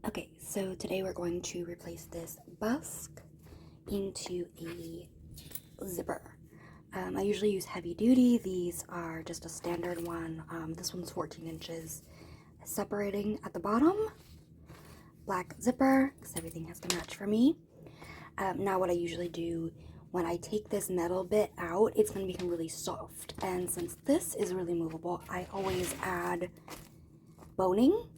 Okay, so today we're going to replace this busk into a zipper. I usually use heavy duty. These are just a standard one. This one's 14 inches, separating at the bottom. Black zipper, because everything has to match for me. Now what I usually do, when I take this metal bit out, it's going to become really soft. And since this is really movable, I always add boning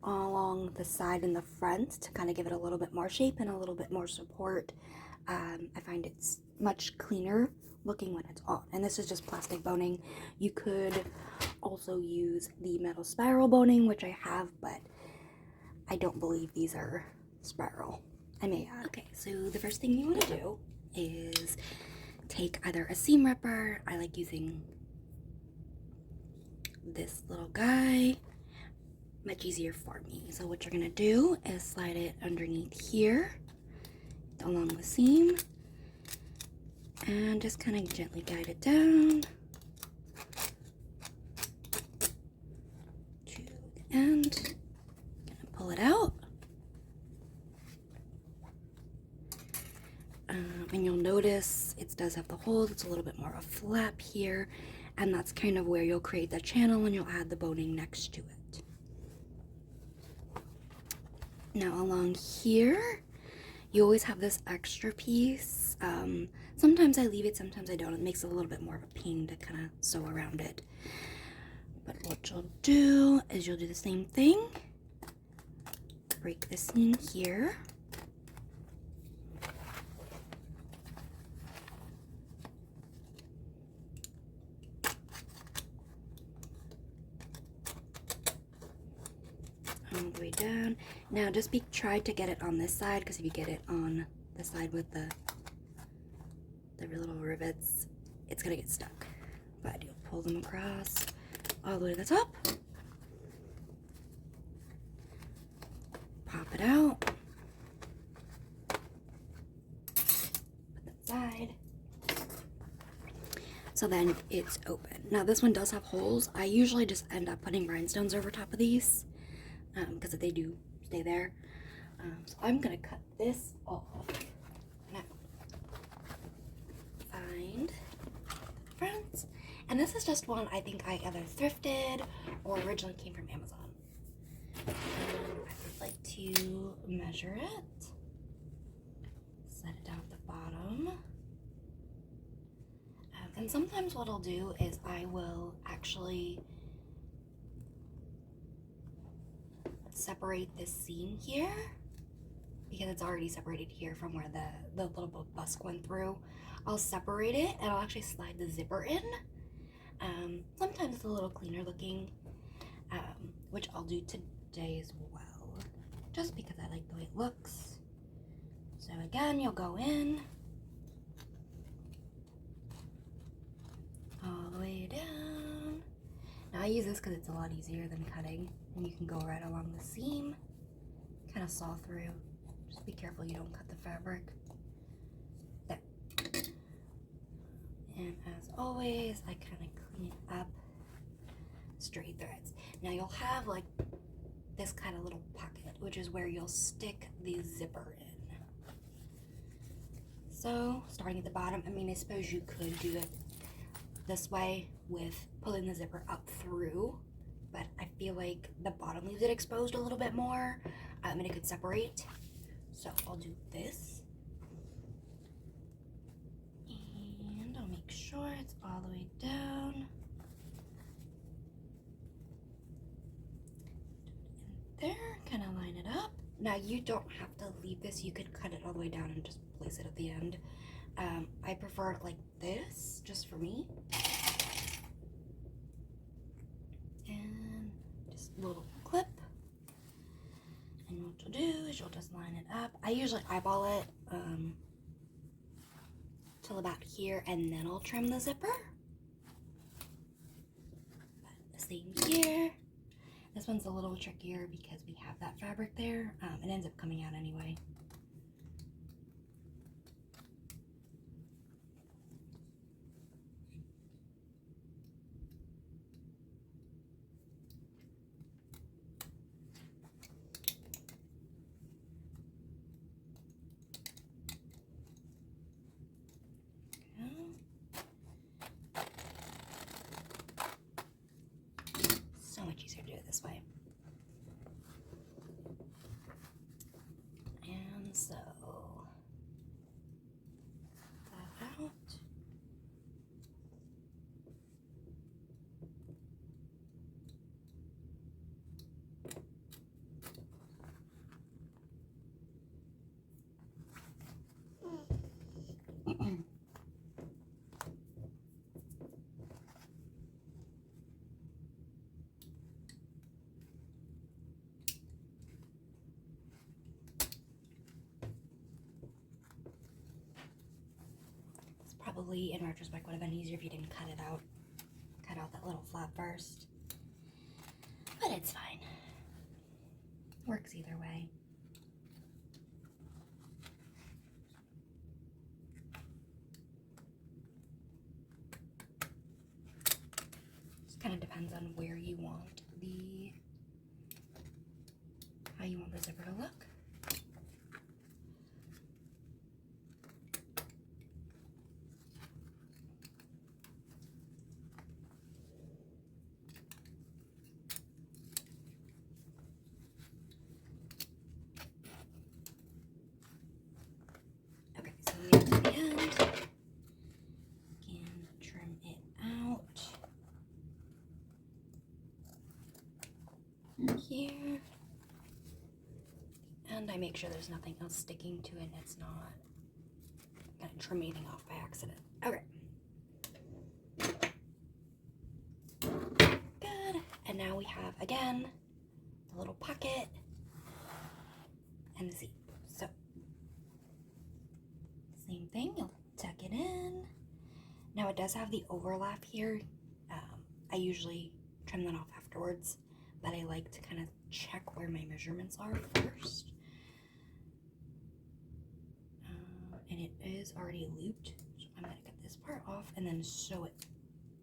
along the side and the front to kind of give it a little bit more shape and a little bit more support. I find it's much cleaner looking when it's on. And this is just plastic boning. You could also use the metal spiral boning, which I have, but I don't believe these are spiral. I may add. Okay, so the first thing you want to do is take either a seam ripper. I like using this little guy. Much easier for me. So what you're gonna do is slide it underneath here along the seam and just kind of gently guide it down to the end. Gonna pull it out. And you'll notice it does have the holes. It's a little bit more of a flap here, and that's kind of where you'll create the channel and you'll add the boning next to it. Now along here, you always have this extra piece. Sometimes I leave it, sometimes I don't. It makes it a little bit more of a pain to kind of sew around it. But what you'll do is you'll do the same thing. Break the seam here. All the way down. Now just try to get it on this side, because if you get it on the side with the little rivets, it's gonna get stuck. But you'll pull them across all the way to the top. Pop it out. Put that side. So then it's open. Now this one does have holes. I usually just end up putting rhinestones over top of these, because they do stay there. So I'm gonna cut this off. Now, find the front. And this is just one I think I either thrifted or originally came from Amazon. I would like to measure it. Set it down at the bottom. And sometimes what I'll do is I will actually separate this seam here, because it's already separated here from where the little busk went through. I'll separate it and I'll actually slide the zipper in. Sometimes it's a little cleaner looking, which I'll do today as well, just because I like the way it looks. So again, you'll go in all the way down. Now I use this because it's a lot easier than cutting, and you can go right along the seam, kind of saw through. Just be careful you don't cut the fabric. There. And as always, I kind of clean up straight threads. Now you'll have like this kind of little pocket, which is where you'll stick the zipper in. So starting at the bottom, I mean, I suppose you could do it this way with pulling the zipper up through, but I feel like the bottom leaves it exposed a little bit more, and it could separate. So I'll do this, and I'll make sure it's all the way down. And there, kind of line it up. Now you don't have to leave this, you could cut it all the way down and just place it at the end. I prefer it like this, just for me. And just a little clip. And what you'll do is you'll just line it up. I usually eyeball it till about here, and then I'll trim the zipper. But the same here. This one's a little trickier because we have that fabric there. It ends up coming out anyway. this way. And so that out. Probably in retrospect would have been easier if you didn't cut it out. Cut out that little flap first. But it's fine. Works either way. Just kind of depends on where you want how you want the zipper to look. Here, and I make sure there's nothing else sticking to it and it's not gonna trim anything off by accident. Okay, good. And now we have again the little pocket and the zip. So same thing, you'll tuck it in. Now it does have the overlap here. I usually trim that off afterwards, but I like to kind of check where my measurements are first. And it is already looped, so I'm gonna get this part off and then sew it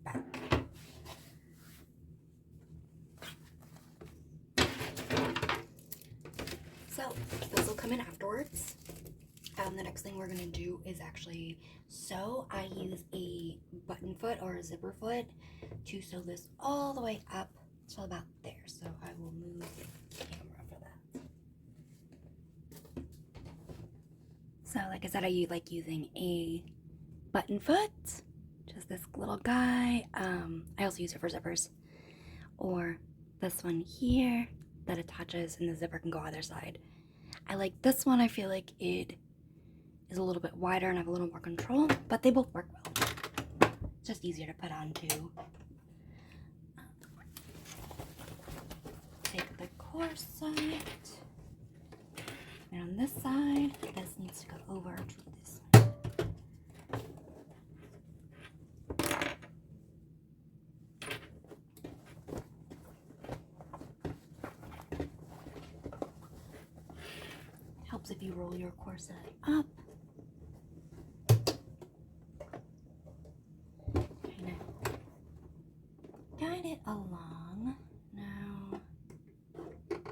back. So this will come in afterwards. The next thing we're gonna do is actually sew. I use a button foot or a zipper foot to sew this all the way up till about there. So I will move the camera for that. So like I said, I like using a button foot, just this little guy. I also use it for zippers, or this one here that attaches and the zipper can go either side. I like this one. I feel like it is a little bit wider and I have a little more control, but they both work well. It's just easier to put on too. Take the corset, and on this side, this needs to go over to this side. It helps if you roll your corset up. Guide it along. Now, there we go.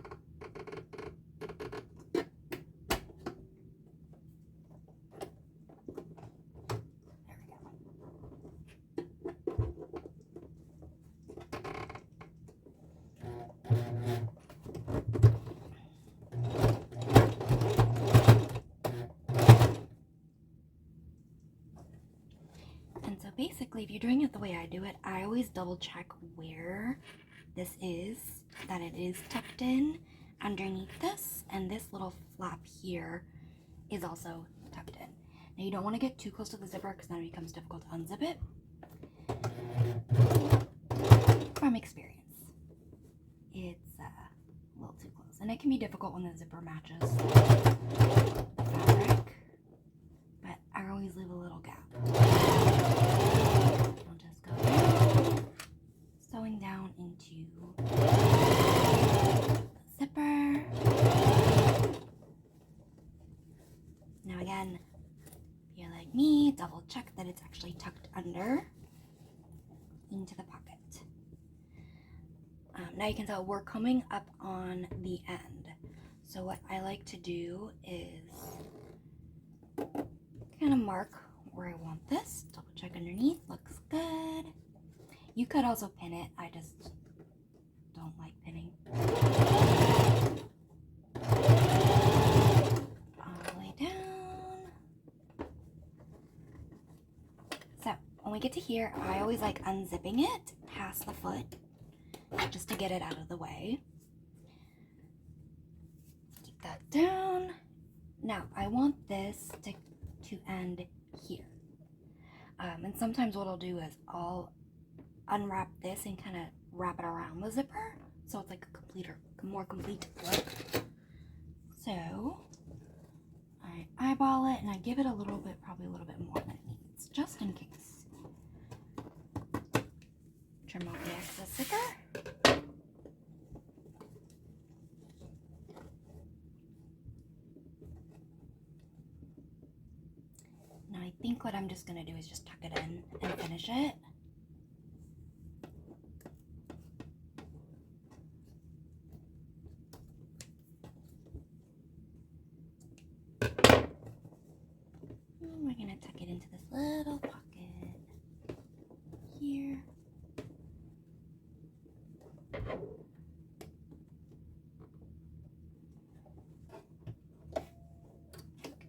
And so basically, if you're doing it the way I do it, I always double check where this is, that it is tucked in underneath this, and this little flap here is also tucked in. Now you don't want to get too close to the zipper because then it becomes difficult to unzip it. From experience, it's a little too close, and it can be difficult when the zipper matches the fabric, but I always leave a little gap. I'll just go down, sewing down into the zipper. Now again, if you're like me, double check that it's actually tucked under into the pocket. Now you can tell we're coming up on the end. So what I like to do is kind of mark where I want this. Double check underneath, looks good. You could also pin it. I just don't like pinning. All the way down. So when we get to here, I always like unzipping it past the foot just to get it out of the way. Keep that down. Now I want this to end here. And sometimes what I'll do is I'll unwrap this and kind of wrap it around the zipper, so it's like a more complete look. So I eyeball it and I give it a little bit, probably a little bit more than it needs, just in case. Trim off the excess zipper. Now I think what I'm just going to do is just tuck it in and finish it. And we're going to tuck it into this little pocket here.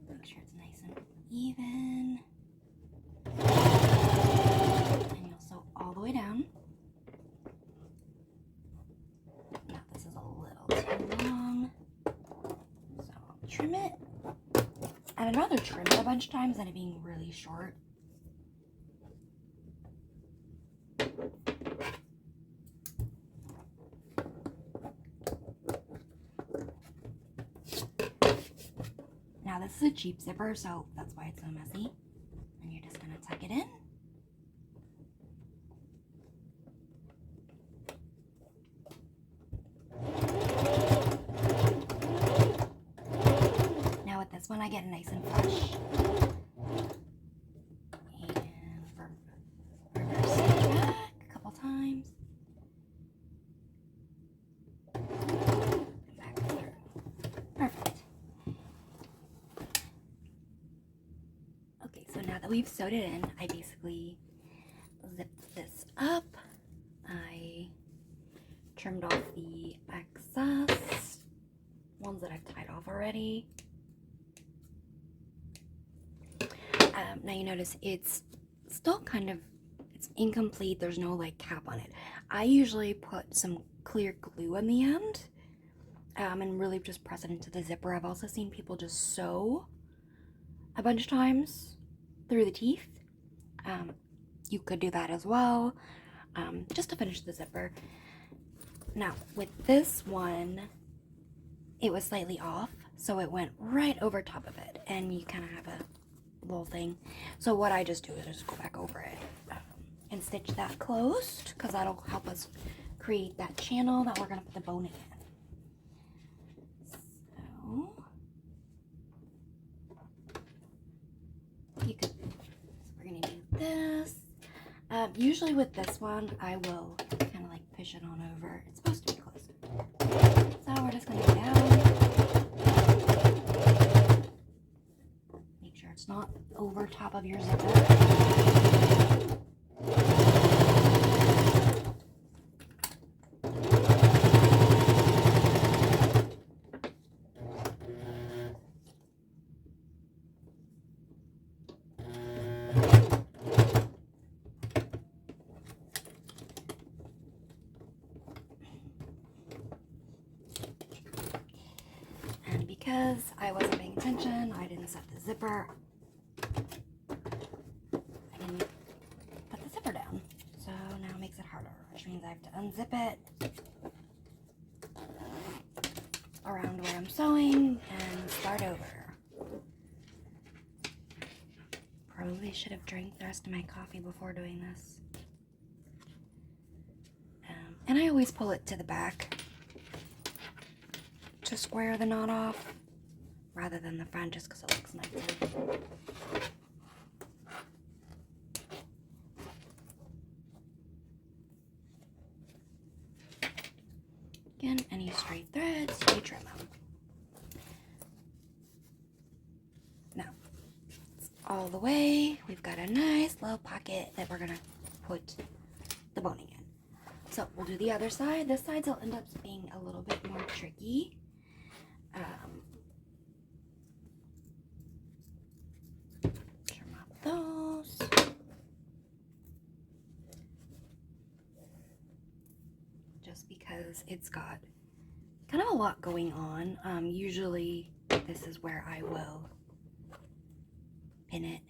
Make sure it's nice and even. And you'll sew all the way down. Now this is a little too long, so I'll trim it. And I'd rather trim it a bunch of times than it being really short. Now this is a cheap zipper, so that's why it's so messy. And you're just gonna tuck it in. Now with this one, I get nice and flush. And reverse it back a couple times. Back through. Perfect. Okay, so now that we've sewed it in, I basically zipped this up. I trimmed off the excess ones that I've tied off already. Now you notice it's still it's incomplete. There's no like cap on it. I usually put some clear glue on the end and really just press it into the zipper. I've also seen people just sew a bunch of times through the teeth. You could do that as well, just to finish the zipper. Now with this one, it was slightly off, so it went right over top of it, and you kind of have a little thing. So what I just do is just go back over it and stitch that closed, because that'll help us create that channel that we're going to put the boning in. So you could, so we're going to do this. Usually with this one, I will kind of like push it on over. It's supposed to be closed. So we're just going to go down. Make sure it's not over top of your zipper. And because I wasn't paying attention, I didn't set the zipper. I didn't put the zipper down. So now it makes it harder, which means I have to unzip it around where I'm sewing and start over. Probably should have drank the rest of my coffee before doing this. And I always pull it to the back to square the knot off rather than the front, just because it looks nicer. Again, any straight threads, you trim them. Now, it's all the way. We've got a nice little pocket that we're going to put the boning in. So we'll do the other side. This side will end up being a little bit more tricky. Trim off those. Just because it's got kind of a lot going on. Usually this is where I will pin it.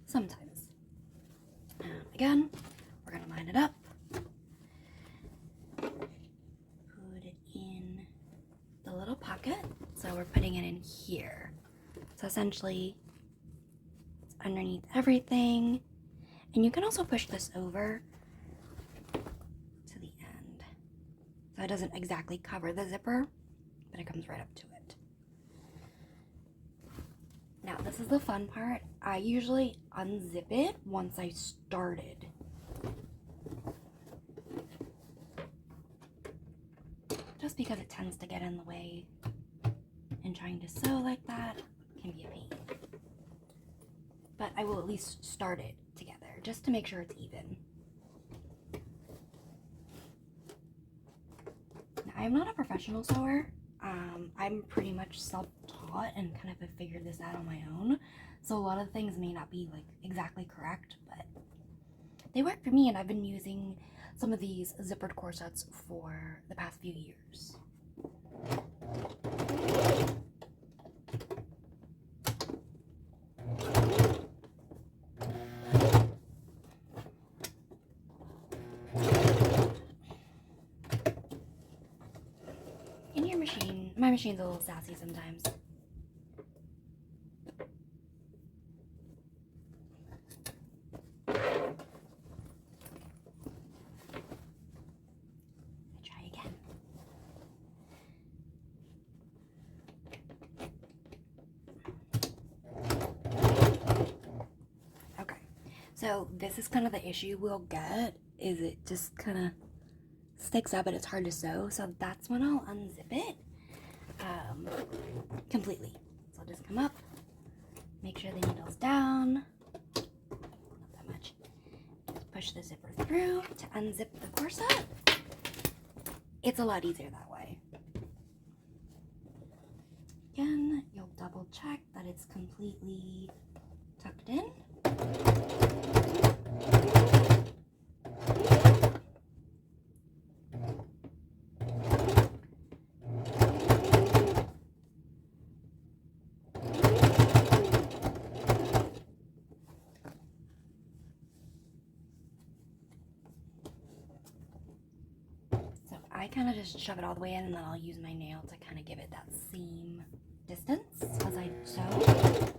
Sometimes. Again, we're going to line it up. Put it in the little pocket. So we're putting it in here. So essentially, it's underneath everything. And you can also push this over to the end. So it doesn't exactly cover the zipper, but it comes right up to it. Now, this is the fun part. I usually unzip it once I started. Just because it tends to get in the way, and trying to sew like that can be a pain. But I will at least start it together, just to make sure it's even. Now, I am not a professional sewer. I'm pretty much self-taught and kind of have figured this out on my own. So a lot of things may not be like exactly correct, but they work for me, and I've been using some of these zippered corsets for the past few years. In your machine, my machine's a little sassy sometimes. So this is kind of the issue we'll get, is it just kind of sticks up and it's hard to sew. So that's when I'll unzip it completely. So I'll just come up, make sure the needle's down, not that much. Just push the zipper through to unzip the corset. It's a lot easier that way. Again, you'll double check that it's completely tucked in. So I kind of just shove it all the way in, and then I'll use my nail to kind of give it that seam distance as I sew.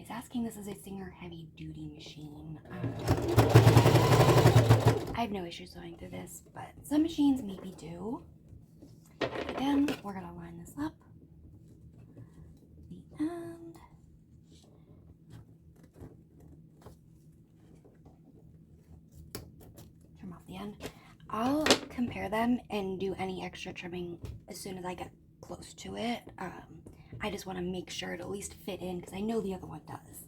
Asking, this is a Singer heavy duty machine. I have no issue sewing through this, but some machines maybe do. Again, we're gonna line this up. The end. Trim off the end. I'll compare them and do any extra trimming as soon as I get close to it. I just want to make sure it at least fit in, because I know the other one does.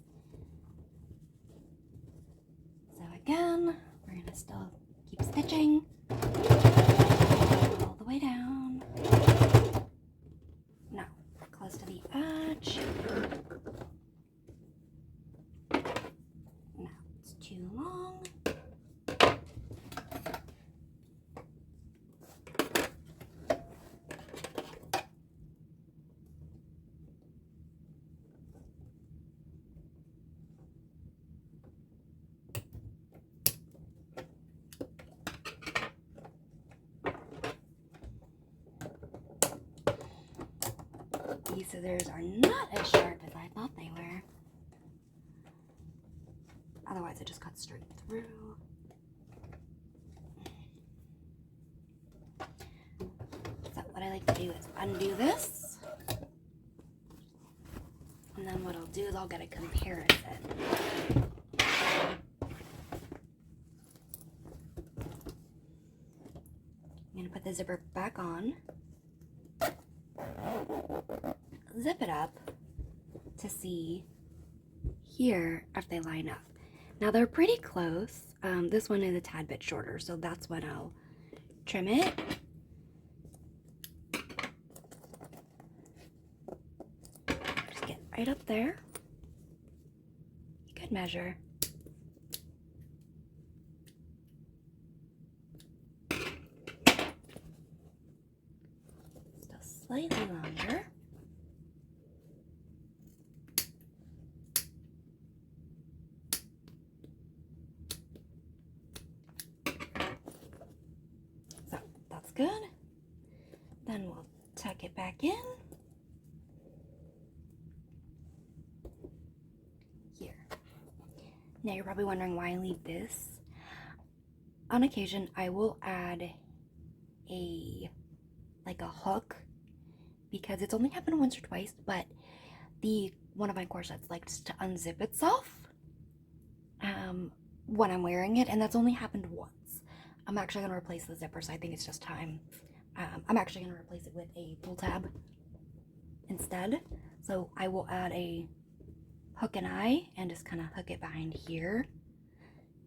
So again, we're going to still keep stitching all the way down. Now, close to the edge. Now, it's too long. These scissors are not as sharp as I thought they were. it just cuts straight through. So what I like to do is undo this. And then what I'll do is I'll get a comparison. I'm going to put the zipper back on. Zip it up to see here if they line up. Now they're pretty close. This one is a tad bit shorter, so that's when I'll trim it. Just get right up there. You could measure. Still slightly longer. Good. Then we'll tuck it back in. Here. Now you're probably wondering why I leave this. On occasion, I will add a hook because it's only happened once or twice, but one of my corsets likes to unzip itself when I'm wearing it, and that's only happened once. I'm actually going to replace the zipper, so I think it's just time. I'm actually going to replace it with a pull tab instead. So I will add a hook and eye and just kind of hook it behind here.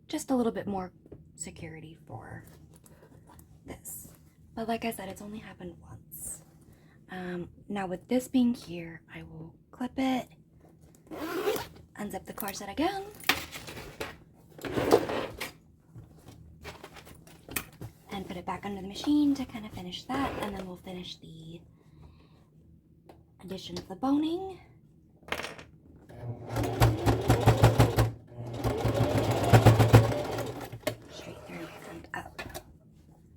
Just a little bit more security for this. But like I said, it's only happened once. Now with this being here, I will clip it, unzip the corset again, and put it back under the machine to kind of finish that, and then we'll finish the addition of the boning. Straight through and up.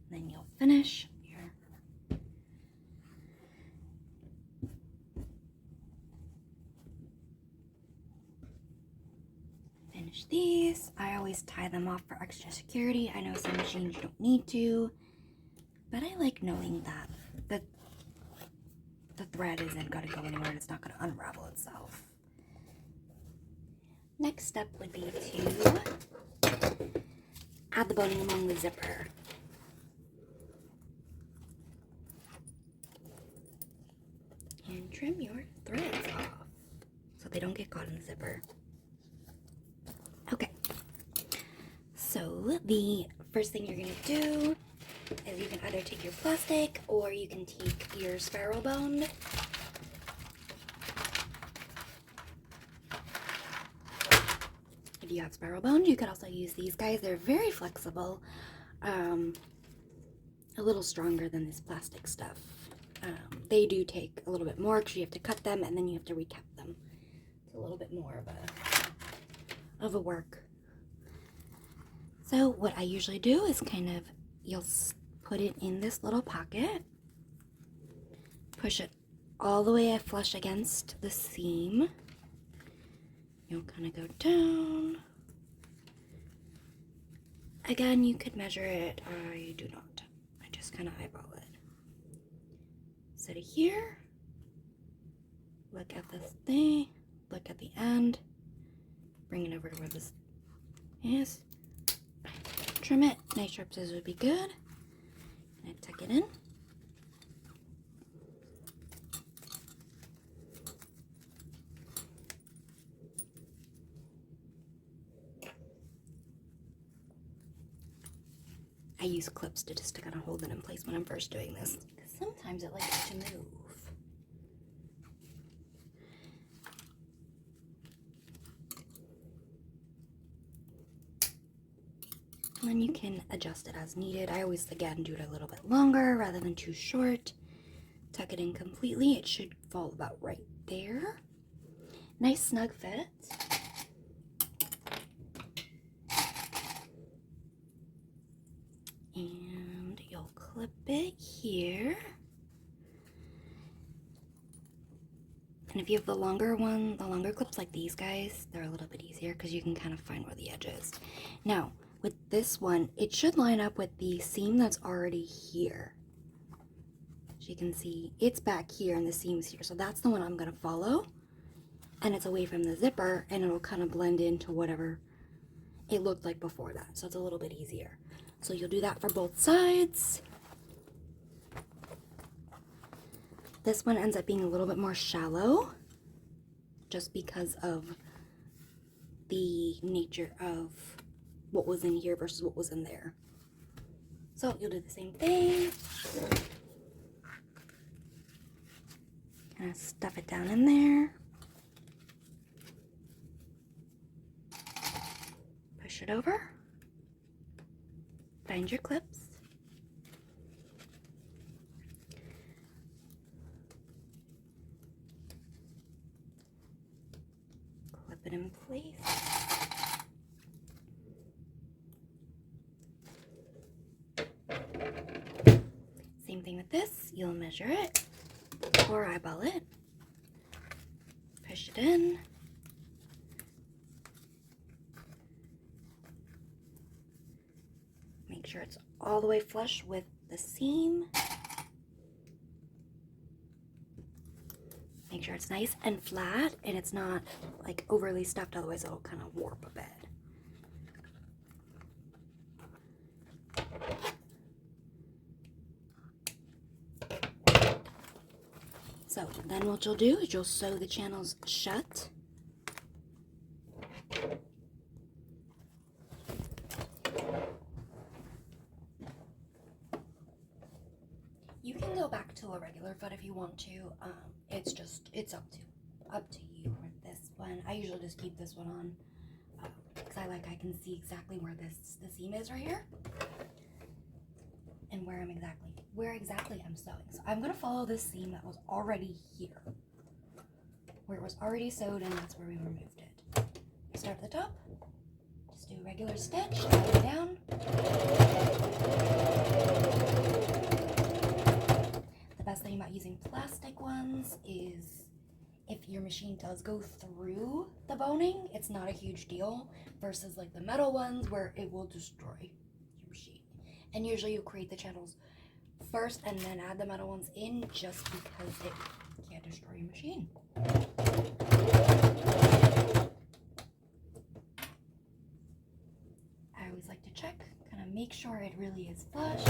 Then you'll finish here. Finish these. I always tie them off for extra security. I know some machines you don't need to, but I like knowing that the thread isn't going to go anywhere and it's not going to unravel itself. Next step would be to add the boning along the zipper. And trim your threads off so they don't get caught in the zipper. Okay, so the first thing you're going to do is you can either take your plastic or you can take your spiral bone. If you have spiral bone, you could also use these guys. They're very flexible, a little stronger than this plastic stuff. They do take a little bit more because you have to cut them and then you have to recap them. It's a little bit more of a work. So what I usually do is you'll put it in this little pocket, push it all the way flush against the seam. You'll kind of go down. Again, you could measure it. I do not. I just kind of eyeball it. So to here, look at this thing, look at the end, bring it over to where this is, trim it. Nice sharp scissors would be good. And I tuck it in. I use clips to just kind of hold it in place when I'm first doing this, because sometimes it likes to move. And then you can adjust it as needed. I always, again, do it a little bit longer rather than too short. Tuck it in completely. It should fall about right there. Nice snug fit. And you'll clip it here. And if you have the longer one, the longer clips like these guys, they're a little bit easier because you can kind of find where the edge is. Now, with this one, it should line up with the seam that's already here. As you can see, it's back here and the seam's here. So that's the one I'm going to follow. And it's away from the zipper, and it'll kind of blend into whatever it looked like before that. So it's a little bit easier. So you'll do that for both sides. This one ends up being a little bit more shallow just because of the nature of what was in here versus what was in there. So you'll do the same thing. Kind of stuff it down in there. Push it over. Find your clips. Clip it in place. Same thing with this. You'll measure it or eyeball it. Push it in. Make sure it's all the way flush with the seam. Make sure it's nice and flat and it's not like overly stuffed, otherwise it'll kind of warp a bit. So then what you'll do is you'll sew the channels shut. You can go back to a regular foot if you want to. It's up to you with this one. I usually just keep this one on because I can see exactly where the seam is right here and where exactly I'm sewing. So I'm gonna follow this seam that was already here, where it was already sewed, and that's where we removed it. Start at the top. Just do a regular stitch, all the way down. The best thing about using plastic ones is if your machine does go through the boning, it's not a huge deal, versus like the metal ones where it will destroy your machine. And usually you create the channels first and then add the metal ones in just because it can't destroy your machine. I always like to check, kind of make sure it really is flush.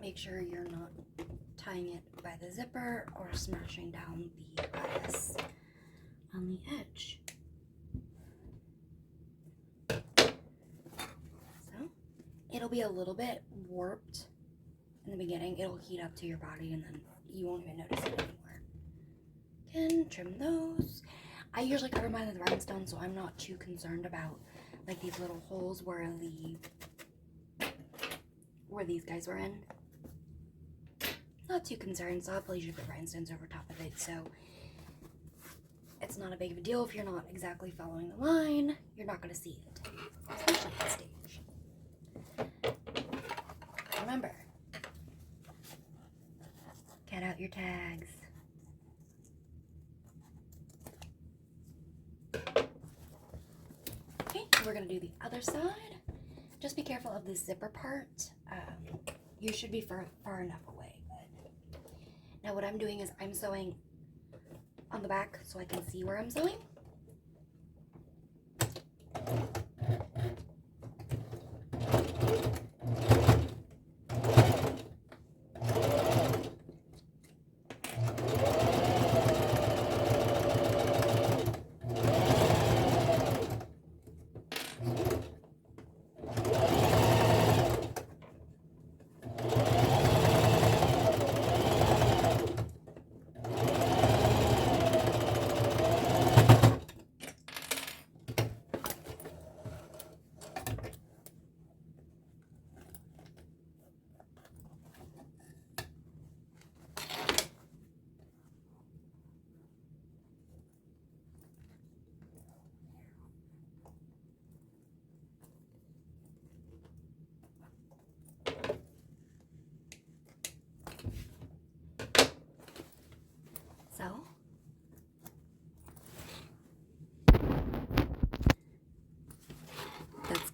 Make sure you're not tying it by the zipper or smashing down the bias on the edge. So it'll be a little bit warped in the beginning. It'll heat up to your body and then you won't even notice it anymore. Again, trim those. I usually cover mine with rhinestone, so I'm not too concerned about like these little holes where these guys were in. Not too concerned, so I'll usually put rhinestones over top of it, so it's not a big of a deal if you're not exactly following the line. You're not going to see it, especially at this stage. Remember, cut out your tags. Okay, we're going to do the other side. Just be careful of the zipper part. You should be far enough away. Now what I'm doing is I'm sewing on the back so I can see where I'm sewing.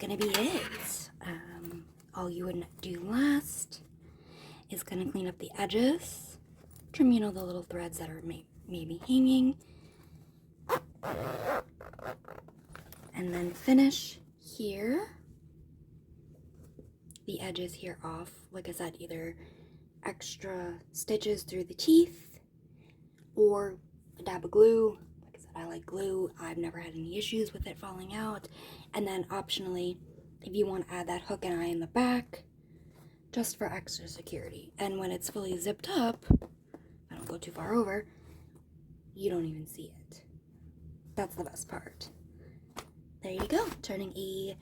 gonna be it. All you would do last is gonna clean up the edges, trim, you know, the little threads that are maybe hanging, and then finish here. The edges here off, like I said, either extra stitches through the teeth or a dab of glue. Like I said, I like glue. I've never had any issues with it falling out. And then optionally, if you want to add that hook and eye in the back, just for extra security. And when it's fully zipped up, I don't go too far over, you don't even see it. That's the best part. There you go, turning a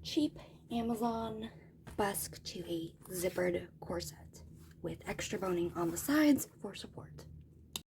cheap Amazon busk to a zippered corset with extra boning on the sides for support.